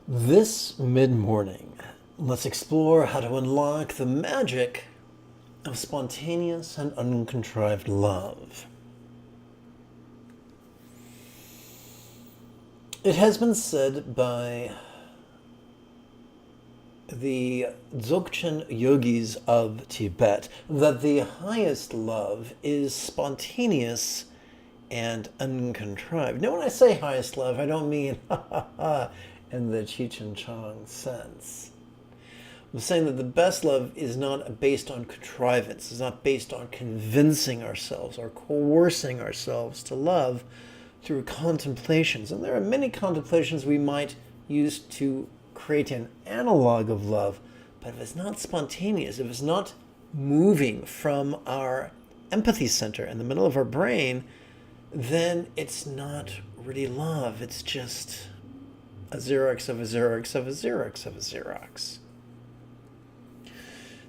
This mid-morning, let's explore how to unlock the magic of spontaneous and uncontrived love. It has been said by the Dzogchen yogis of Tibet that the highest love is spontaneous and uncontrived. Now, when I say highest love, I don't mean in the Cheech and Chong sense. I'm saying that the best love is not based on contrivance, it's not based on convincing ourselves or coercing ourselves to love through contemplations. And there are many contemplations we might use to create an analog of love, but if it's not spontaneous, if it's not moving from our empathy center in the middle of our brain, then it's not really love. It's just a Xerox of a Xerox of a Xerox of a Xerox.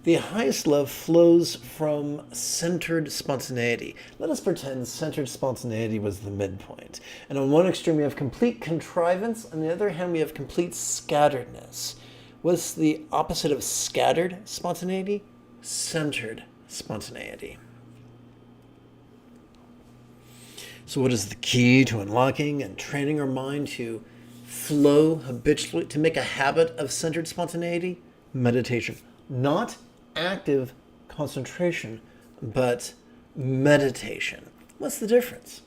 The highest love flows from centered spontaneity. Let us pretend centered spontaneity was the midpoint. And on one extreme we have complete contrivance, on the other hand we have complete scatteredness. What's the opposite of scattered spontaneity? Centered spontaneity. So what is the key to unlocking and training our mind to flow habitually, to make a habit of centered spontaneity? Meditation. Not active concentration, but meditation. What's the difference?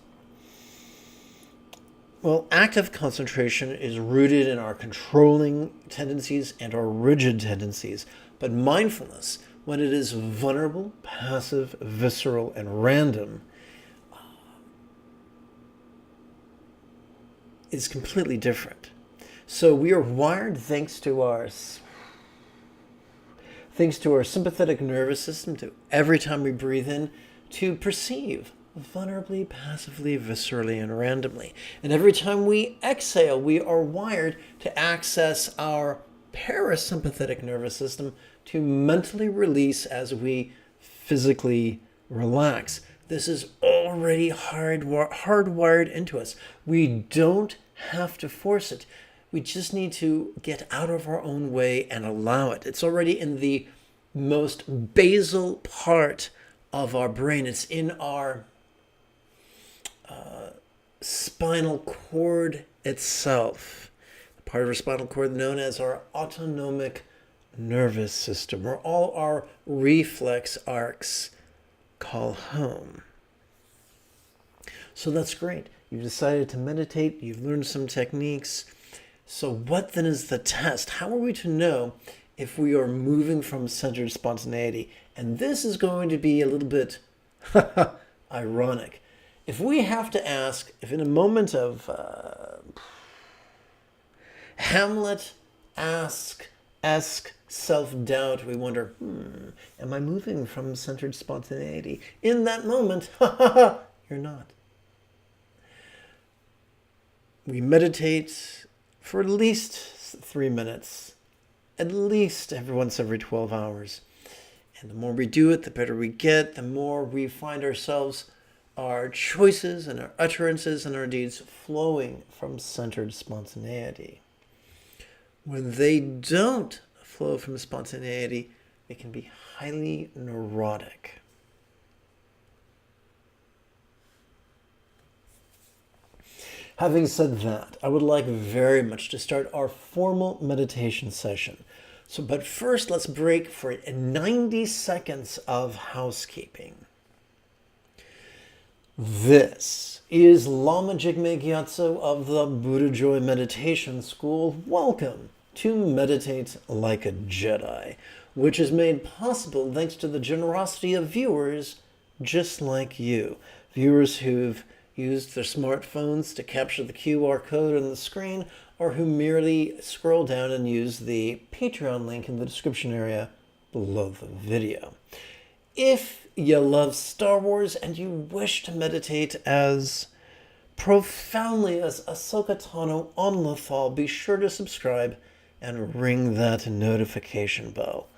Well, active concentration is rooted in our controlling tendencies and our rigid tendencies, but mindfulness, when it is vulnerable, passive, visceral, and random, is completely different. So we are wired thanks to our sympathetic nervous system, to every time we breathe in, to perceive vulnerably, passively, viscerally, and randomly. And every time we exhale, we are wired to access our parasympathetic nervous system to mentally release as we physically relax. This is already hardwired into us. We don't have to force it. We just need to get out of our own way and allow it. It's already in the most basal part of our brain. It's in our spinal cord itself, the part of our spinal cord known as our autonomic nervous system, where all our reflex arcs call home. So that's great. You've decided to meditate. You've learned some techniques. So what then is the test? How are we to know if we are moving from centered spontaneity? And this is going to be a little bit ironic. If we have to ask, if in a moment of Hamlet-esque self-doubt, we wonder, am I moving from centered spontaneity? In that moment, you're not. We meditate for at least 3 minutes, at least once every 12 hours. And the more we do it, the better we get, the more we find ourselves, our choices and our utterances and our deeds flowing from centered spontaneity. When they don't flow from spontaneity, it can be highly neurotic. Having said that, I would like very much to start our formal meditation session. But first, let's break for 90 seconds of housekeeping. This is Lama Jigme Gyatso of the Buddha Joy Meditation School. Welcome to Meditate Like a Jedi, which is made possible thanks to the generosity of viewers just like you. Viewers who've used their smartphones to capture the QR code on the screen, or who merely scroll down and use the Patreon link in the description area below the video. If you love Star Wars and you wish to meditate as profoundly as Ahsoka Tano on Lothal, be sure to subscribe and ring that notification bell.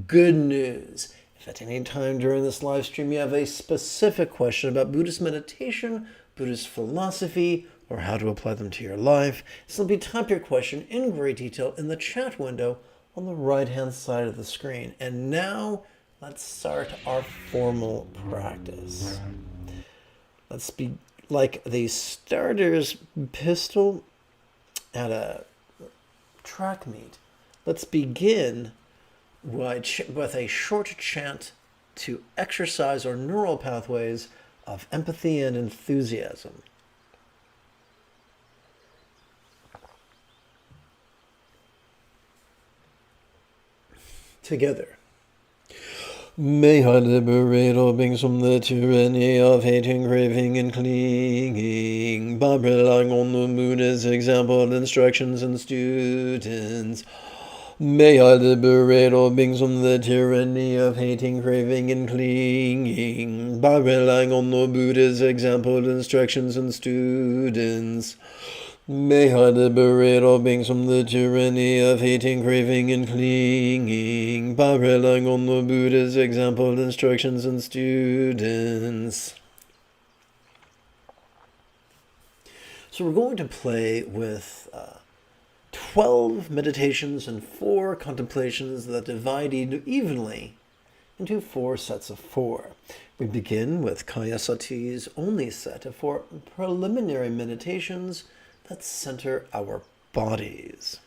Good news. If at any time during this live stream you have a specific question about Buddhist meditation, Buddhist philosophy, or how to apply them to your life, simply type your question in great detail in the chat window on the right-hand side of the screen. And now, let's start our formal practice. Let's be like the starter's pistol at a track meet. Let's begin with a short chant to exercise our neural pathways of empathy and enthusiasm. Together. May I liberate all beings from the tyranny of hating, craving, and clinging, by relying on the moon as example, instructions, and students. May I liberate all beings from the tyranny of hating, craving, and clinging, by relying on the Buddha's example, instructions, and students. May I liberate all beings from the tyranny of hating, craving, and clinging, by relying on the Buddha's example, instructions, and students. So we're going to play with 12 meditations and 4 contemplations that divide evenly into 4 sets of 4. We begin with Kaya Sati's only set of 4 preliminary meditations that center our bodies.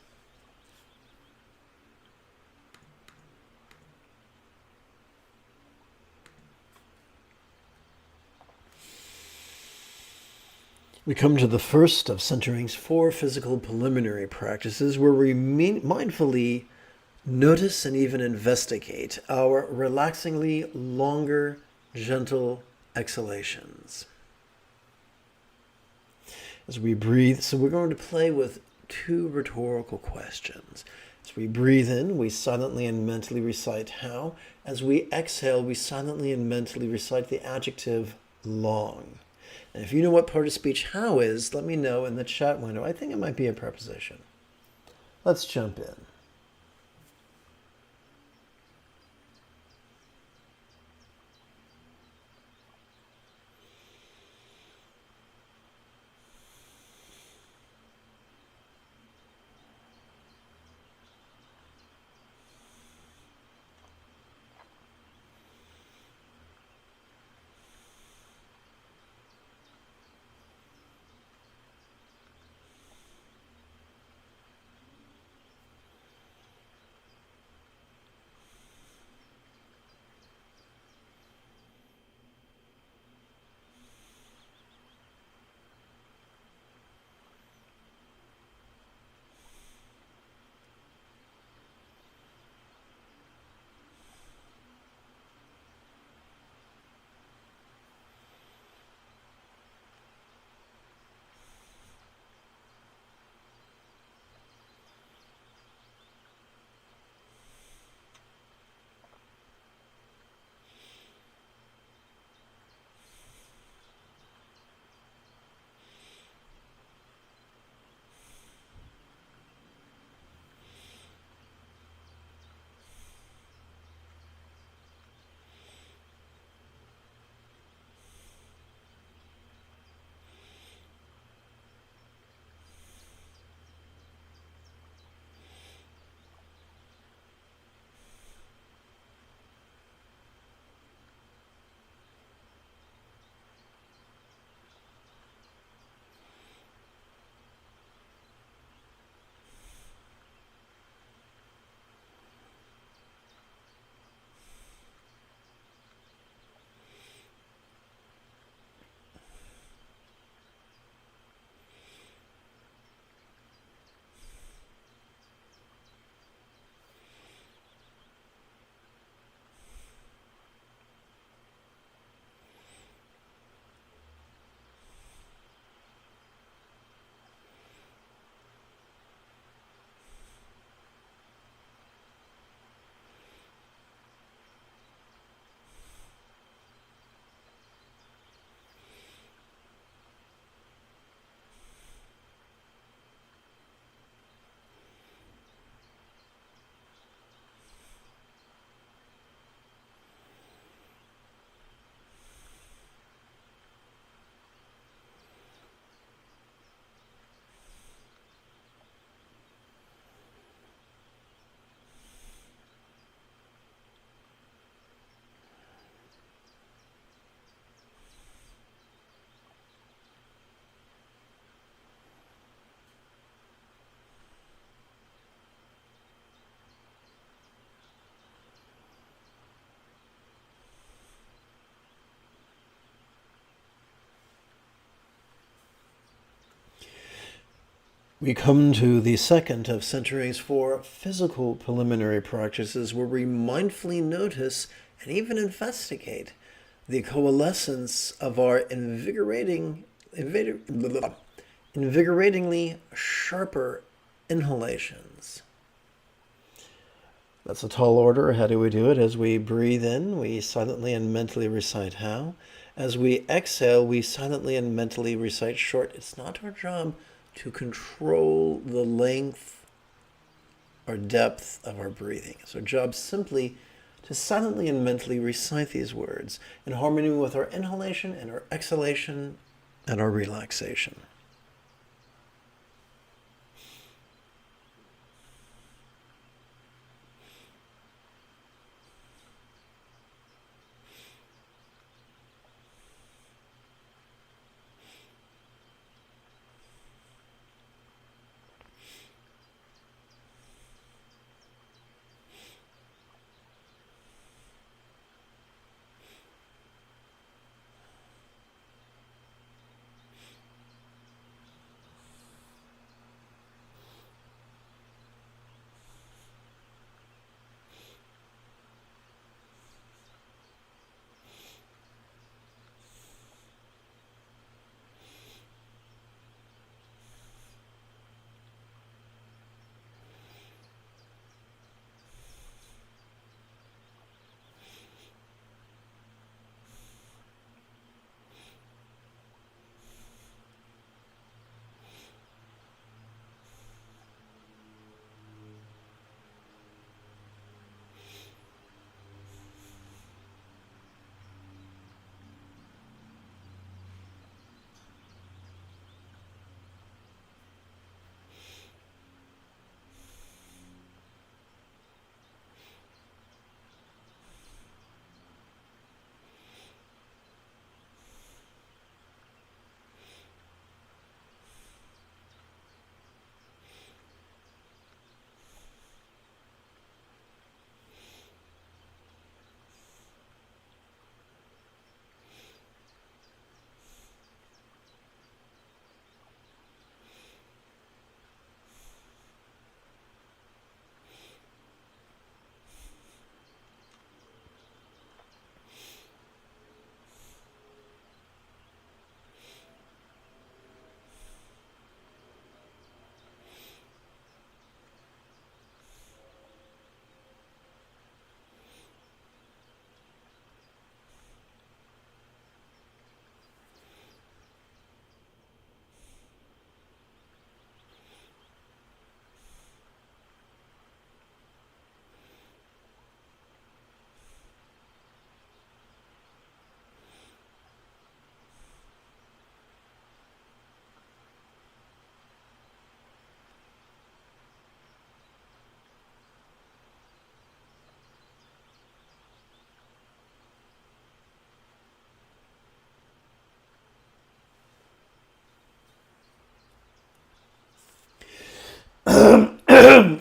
We come to the first of Centering's 4 physical preliminary practices, where we mindfully notice and even investigate our relaxingly longer, gentle exhalations. As we breathe, so we're going to play with 2 rhetorical questions. As we breathe in, we silently and mentally recite how. As we exhale, we silently and mentally recite the adjective long. And if you know what part of speech how is, let me know in the chat window. I think it might be a preposition. Let's jump in. We come to the second of Centuring's 4 physical preliminary practices where we mindfully notice and even investigate the coalescence of our invigoratingly sharper inhalations. That's a tall order. How do we do it? As we breathe in, we silently and mentally recite how. As we exhale, we silently and mentally recite short. It's not our job to control the length or depth of our breathing. It's our job simply to silently and mentally recite these words in harmony with our inhalation and our exhalation and our relaxation.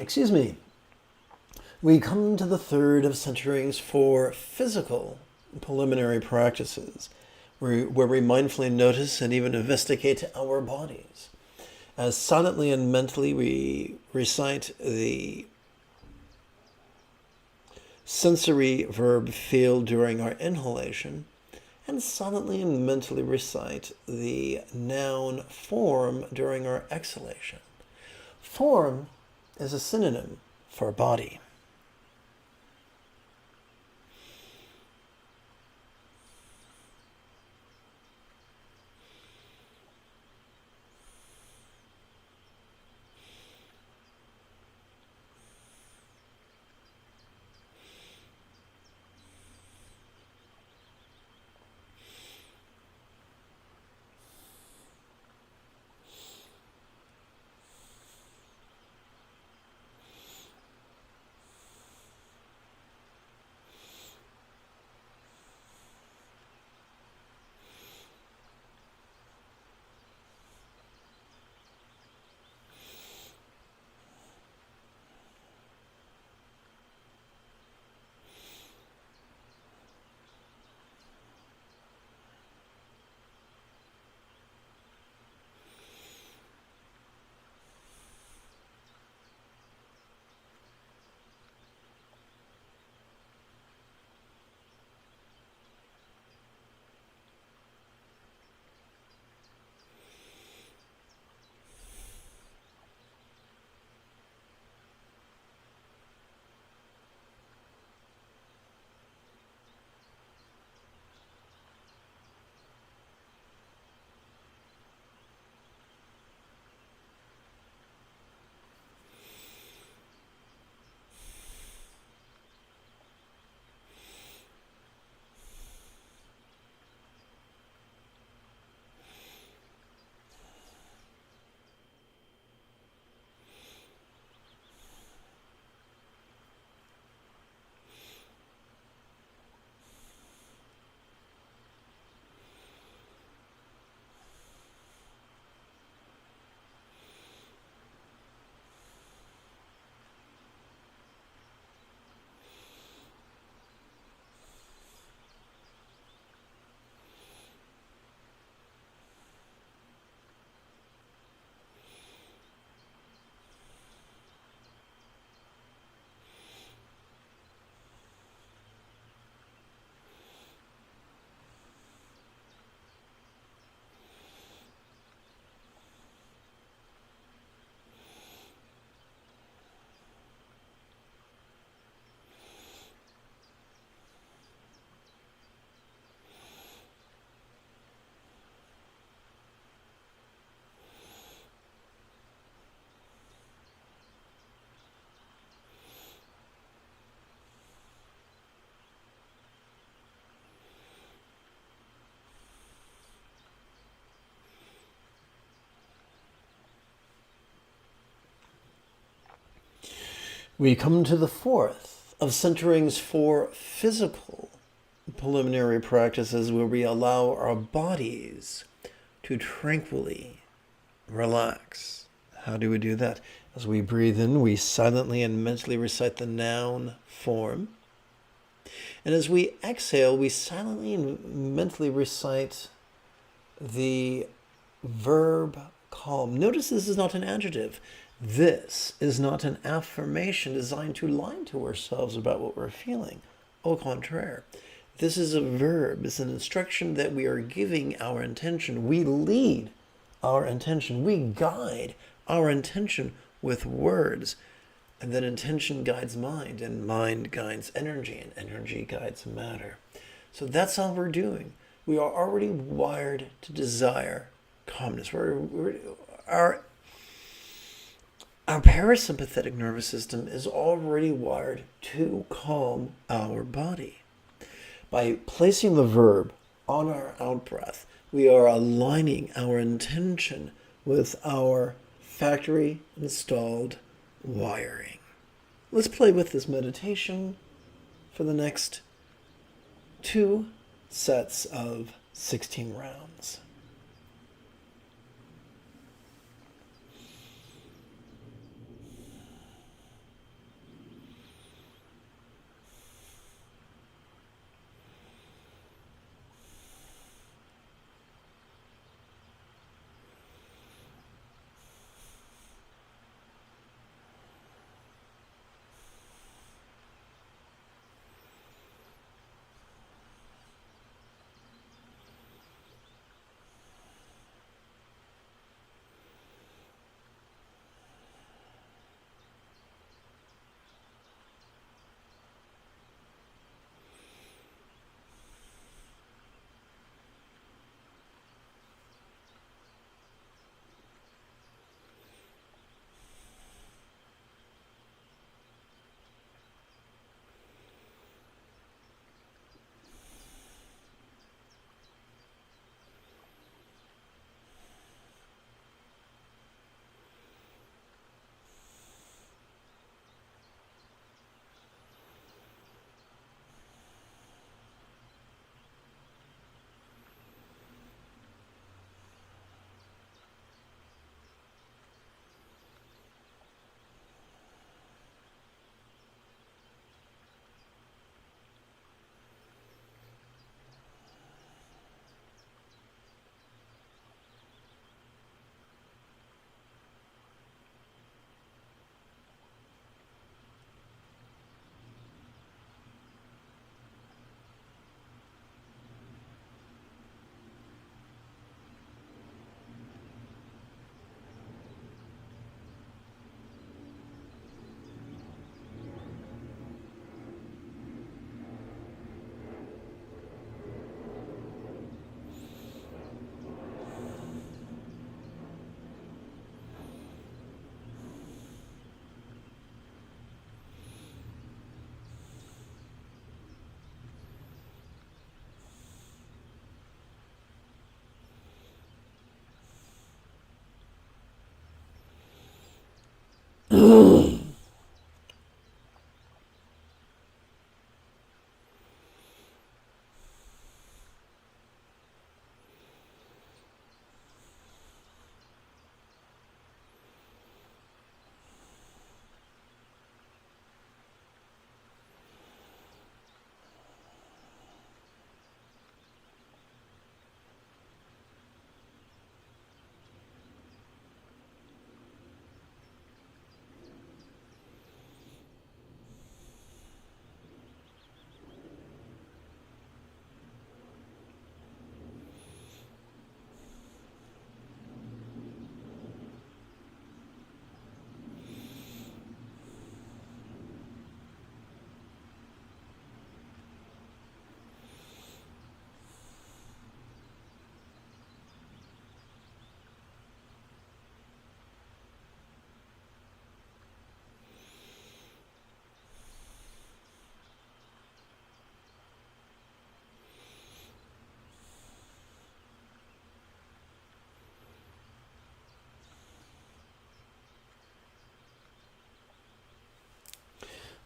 Excuse me. We come to the third of Centuring's 4 physical preliminary practices, where we mindfully notice and even investigate our bodies. As silently and mentally we recite the sensory verb feel during our inhalation, and silently and mentally recite the noun form during our exhalation. Form is a synonym for body. We come to the fourth of Centering's 4 physical preliminary practices where we allow our bodies to tranquilly relax. How do we do that? As we breathe in, we silently and mentally recite the noun form. And as we exhale, we silently and mentally recite the verb calm. Notice this is not an adjective. This is not an affirmation designed to lie to ourselves about what we're feeling. Au contraire. This is a verb. It's an instruction that we are giving our intention. We lead our intention. We guide our intention with words. And then intention guides mind, and mind guides energy, and energy guides matter. So that's all we're doing. We are already wired to desire calmness. Our parasympathetic nervous system is already wired to calm our body. By placing the verb on our out-breath, we are aligning our intention with our factory-installed wiring. Let's play with this meditation for the next 2 sets of 16 rounds.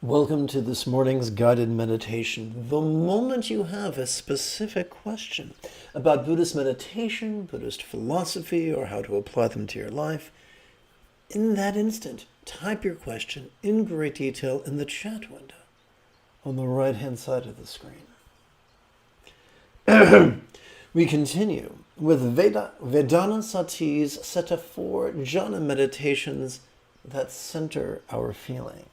Welcome to this morning's guided meditation. The moment you have a specific question about Buddhist meditation, Buddhist philosophy, or how to apply them to your life, in that instant, type your question in great detail in the chat window on the right-hand side of the screen. We continue with Vedana Sati's set of 4 jhana meditations that center our feelings.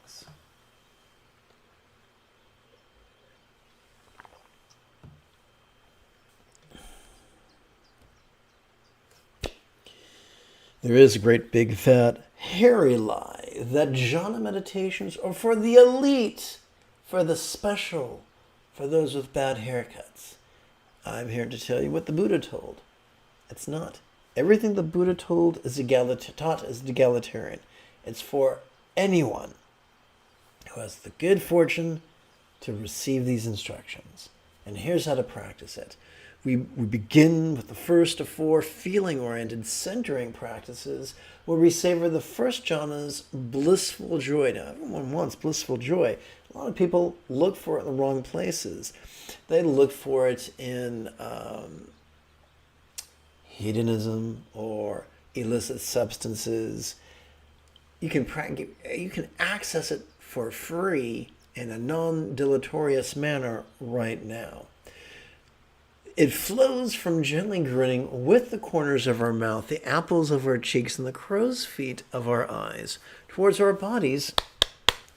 There is a great big fat hairy lie that jhana meditations are for the elite, for the special, for those with bad haircuts. I'm here to tell you what the Buddha told. It's not. Everything the Buddha taught is egalitarian. It's for anyone who has the good fortune to receive these instructions. And here's how to practice it. We begin with the first of 4 feeling-oriented centering practices where we savor the first jhana's blissful joy. Now, everyone wants blissful joy. A lot of people look for it in the wrong places. They look for it in hedonism or illicit substances. You can access it for free in a non-deleterious manner right now. It flows from gently grinning with the corners of our mouth, the apples of our cheeks, and the crow's feet of our eyes towards our bodies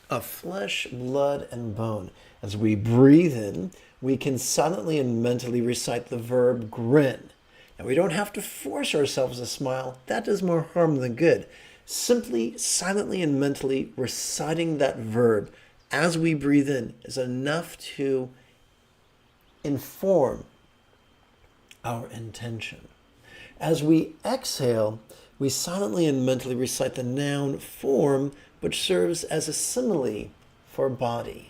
of flesh, blood, and bone. As we breathe in, we can silently and mentally recite the verb grin. Now, we don't have to force ourselves to smile. That does more harm than good. Simply, silently, and mentally reciting that verb as we breathe in is enough to inform our intention. As we exhale, we silently and mentally recite the noun form, which serves as a simile for body.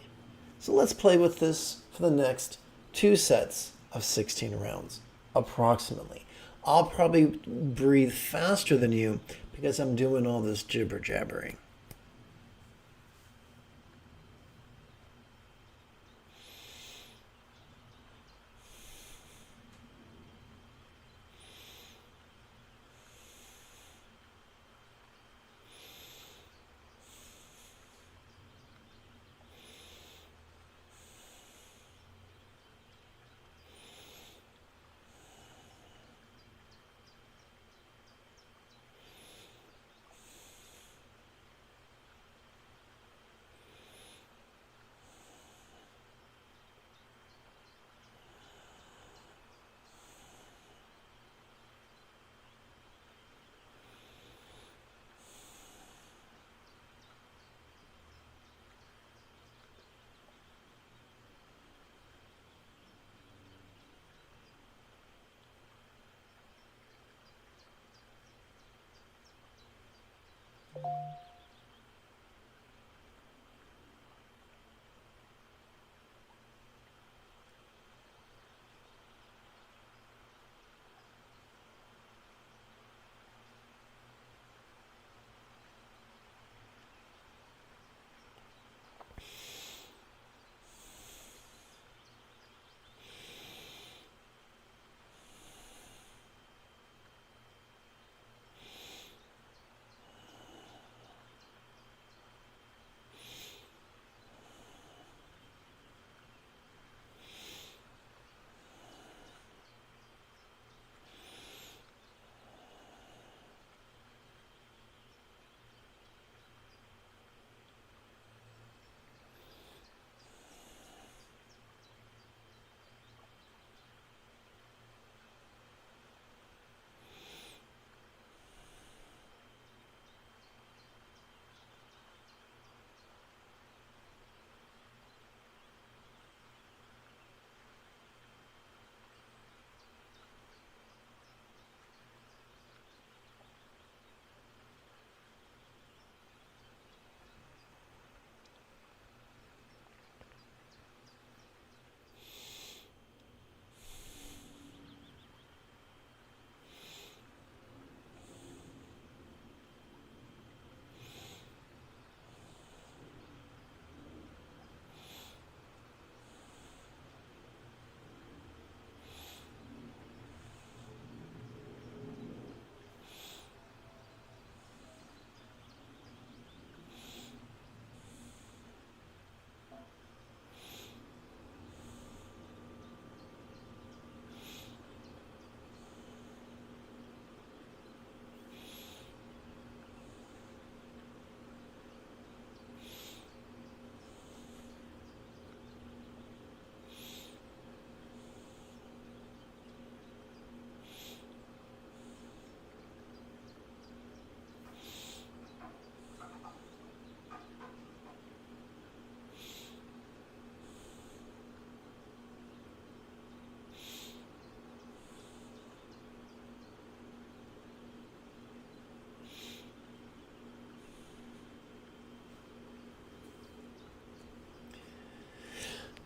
So let's play with this for the next 2 sets of 16 rounds, approximately. I'll probably breathe faster than you because I'm doing all this jibber-jabbering.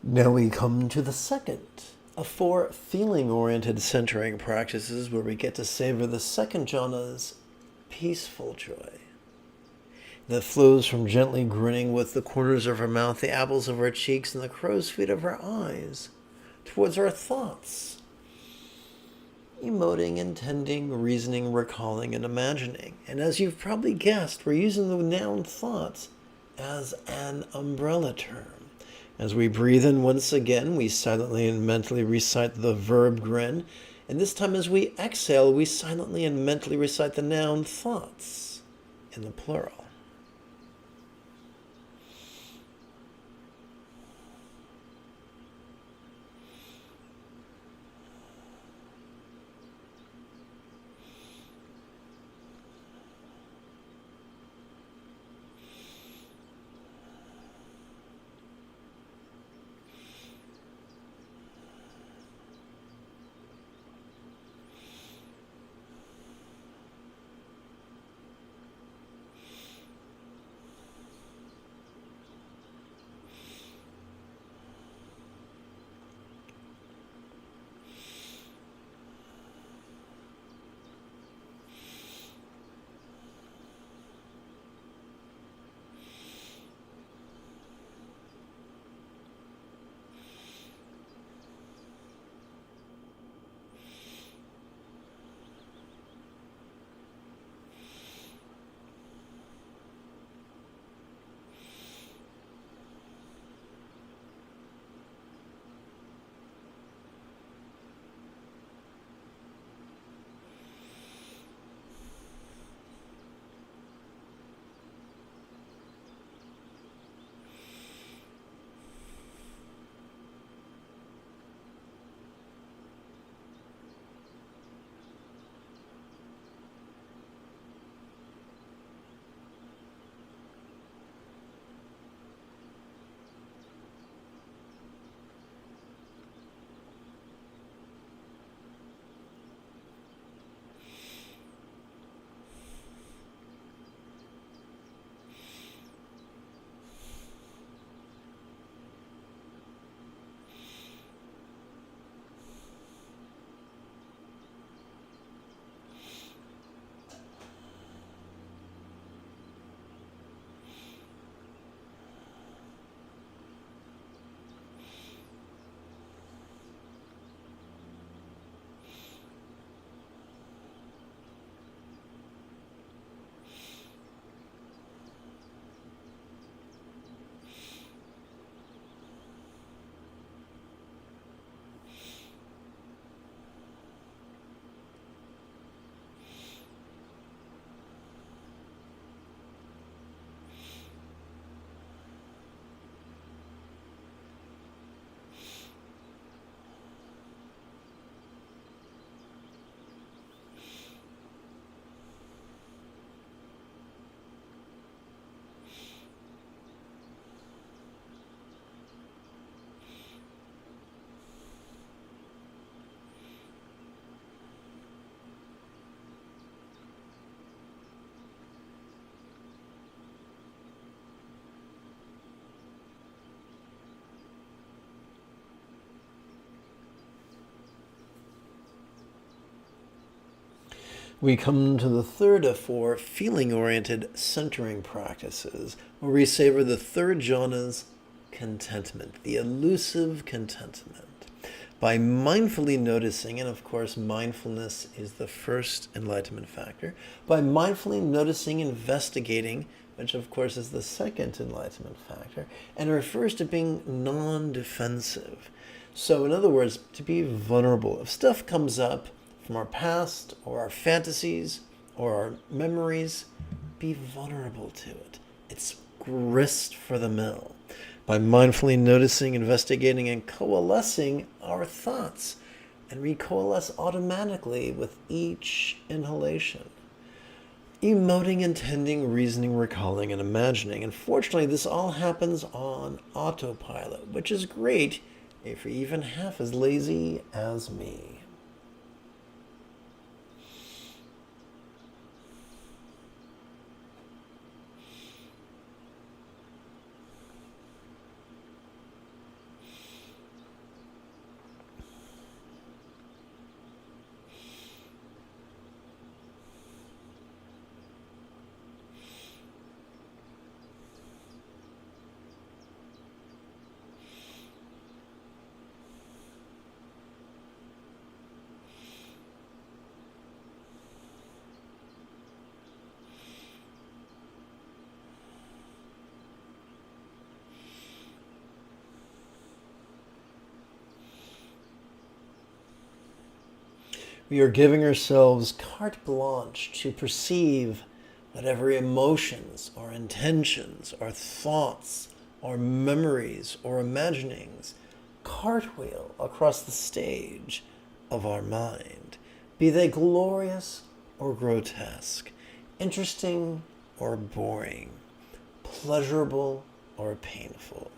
Now we come to the second of 4 feeling-oriented centering practices where we get to savor the second jhana's peaceful joy that flows from gently grinning with the corners of our mouth, the apples of our cheeks, and the crow's feet of our eyes towards our thoughts. Emoting, intending, reasoning, recalling, and imagining. And as you've probably guessed, we're using the noun thoughts as an umbrella term. As we breathe in once again, we silently and mentally recite the verb grin. And this time as we exhale, we silently and mentally recite the noun thoughts in the plural. We come to the third of 4 feeling-oriented centering practices, where we savor the third jhana's contentment, the elusive contentment. By mindfully noticing, and of course mindfulness is the first enlightenment factor, by mindfully noticing, investigating, which of course is the second enlightenment factor, and refers to being non-defensive. So in other words, to be vulnerable. If stuff comes up from our past or our fantasies or our memories, be vulnerable to it. It's grist for the mill. By mindfully noticing, investigating, and coalescing our thoughts, and we coalesce automatically with each inhalation. Emoting, intending, reasoning, recalling, and imagining. And fortunately, this all happens on autopilot, which is great if you're even half as lazy as me. We are giving ourselves carte blanche to perceive whatever emotions or intentions or thoughts or memories or imaginings cartwheel across the stage of our mind, be they glorious or grotesque, interesting or boring, pleasurable or painful.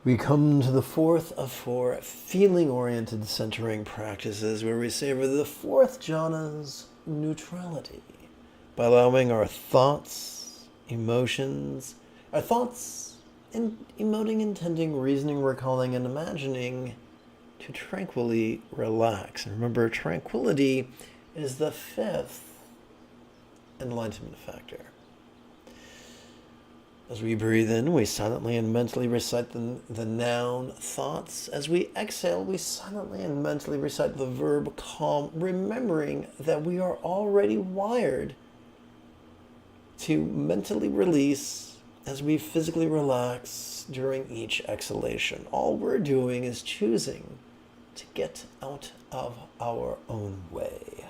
We come to the fourth of four feeling-oriented centering practices where we savor the fourth jhana's neutrality by allowing our thoughts, emotions, emoting, intending, reasoning, recalling, and imagining to tranquilly relax. And remember, tranquility is the fifth enlightenment factor. As we breathe in, we silently and mentally recite the noun thoughts. As we exhale, we silently and mentally recite the verb calm, remembering that we are already wired to mentally release as we physically relax during each exhalation. All we're doing is choosing to get out of our own way.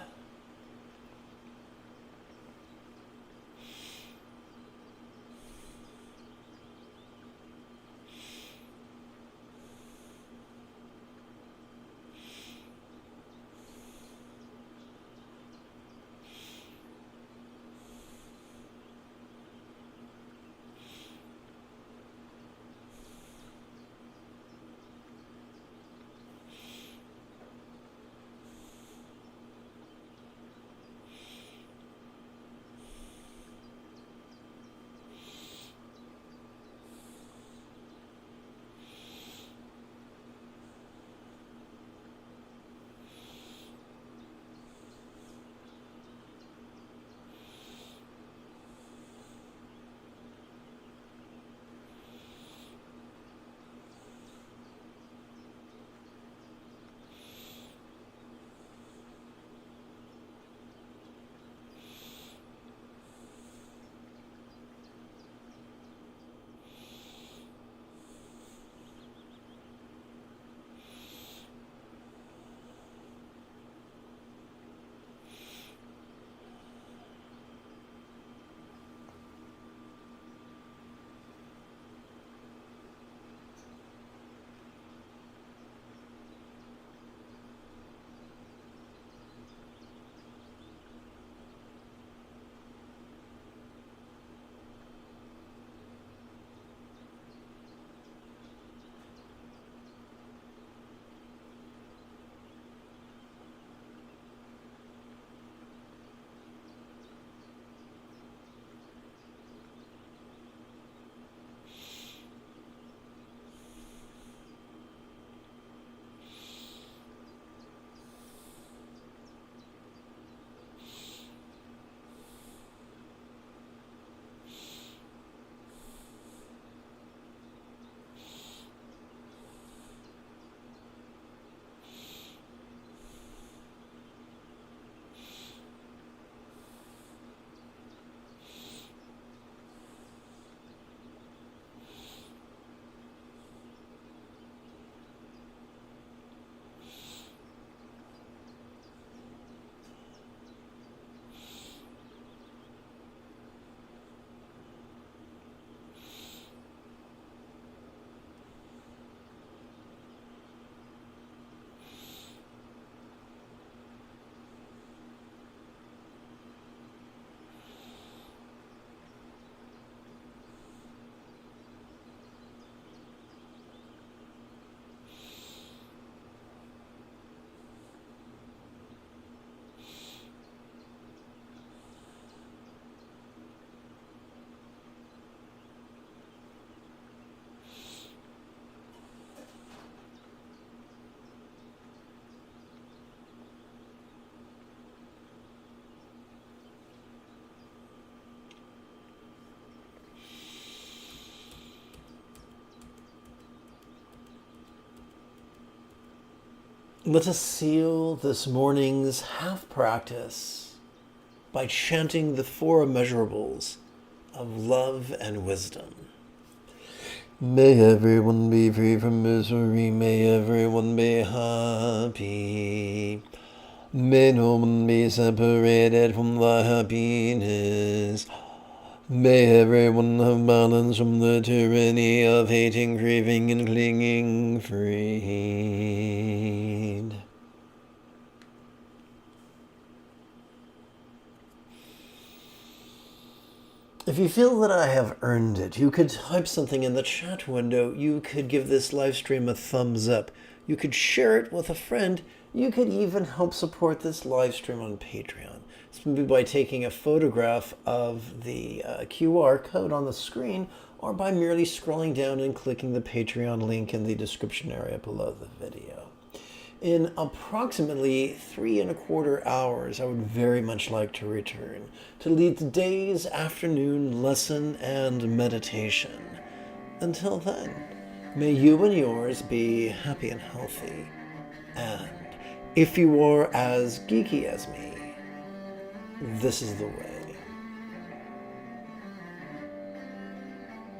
Let us seal this morning's half practice by chanting the four immeasurables of love and wisdom. May everyone be free from misery. May everyone be happy. May no one be separated from the happiness. May everyone have balance from the tyranny of hating, craving, and clinging, freed. If you feel that I have earned it, you could type something in the chat window. You could give this live stream a thumbs up. You could share it with a friend. You could even help support this live stream on Patreon. Simply by taking a photograph of the QR code on the screen, or by merely scrolling down and clicking the Patreon link in the description area below the video. In approximately 3¼ hours, I would very much like to return to lead today's afternoon lesson and meditation. Until then, may you and yours be happy and healthy. And if you are as geeky as me, this is the way.